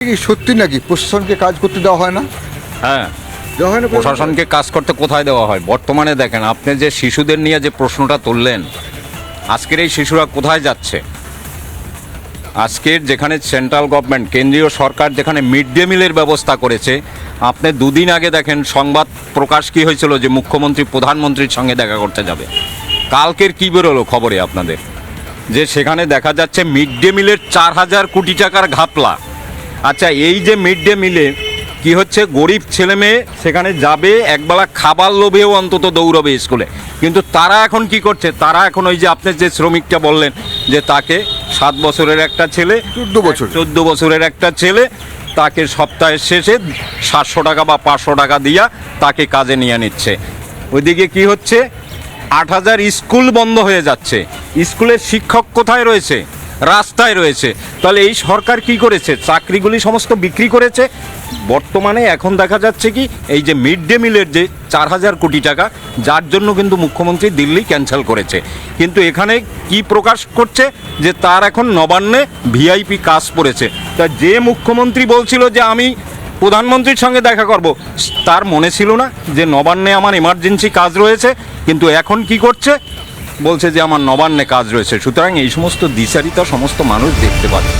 কি সত্যি নাকি প্রশাসনকে কাজ করতে দেওয়া হয় না? হ্যাঁ, দেওয়া হয় না প্রশাসনকে কাজ করতে কোথায় দেওয়া হয়? বর্তমানে দেখেন, আপনি যে শিশুদের নিয়ে যে প্রশ্নটা তুললেন, আজকের এই শিশুরা কোথায় যাচ্ছে? আজকের যেখানে সেন্ট্রাল গভর্নমেন্ট, কেন্দ্রীয় সরকার যেখানে মিড ডে মিলের ব্যবস্থা করেছে, আপনি দুদিন আগে দেখেন সংবাদ প্রকাশ কি হয়েছিল যে মুখ্যমন্ত্রী প্রধানমন্ত্রীর সঙ্গে দেখা করতে যাবে। কালকের কি বেরোলো খবরে আপনাদের, যে সেখানে দেখা যাচ্ছে মিড ডে মিলের 4,000 কোটি টাকার ঘাপলা। আচ্ছা, এই যে মিড ডে মিলে কি হচ্ছে, গরিব ছেলে মেয়ে সেখানে যাবে, একবেলা খাবার লোভেও অন্তত দৌড়বে স্কুলে, কিন্তু তারা এখন কি করছে? তারা এখন ওই যে আপনি যে শ্রমিকটা বললেন যে তাকে 7 বছরের একটা ছেলে, 14 বছরের একটা ছেলে, তাকে সপ্তাহের শেষে 700 টাকা বা 500 টাকা দিয়া তাকে কাজে নিয়ে নিচ্ছে। ওইদিকে কি হচ্ছে, 8,000 স্কুল বন্ধ হয়ে যাচ্ছে। স্কুলের শিক্ষক কোথায় রয়েছে? রাস্তায় রয়েছে। তাহলে এই সরকার কি করেছে? চাকরিগুলি সমস্ত বিক্রি করেছে। বর্তমানে এখন দেখা যাচ্ছে কি, এই যে মিড ডে মিলের যে 4,000 কোটি টাকা, যার জন্য কিন্তু মুখ্যমন্ত্রী দিল্লি ক্যান্সেল করেছে, কিন্তু এখানে কি প্রকাশ করছে যে তার এখন নবান্নে ভিআইপি কাজ পড়েছে। তা যে মুখ্যমন্ত্রী বলছিল যে আমি প্রধানমন্ত্রীর সঙ্গে দেখা করব, তার মনে ছিল না যে নবান্নে আমার এমার্জেন্সি কাজ রয়েছে? কিন্তু এখন কি করছে, বলছে যে আমার নবান্নে কাজ রয়েছে। সুতরাং এই সমস্ত দ্বিচারিতা সমস্ত মানুষ দেখতে পাবে।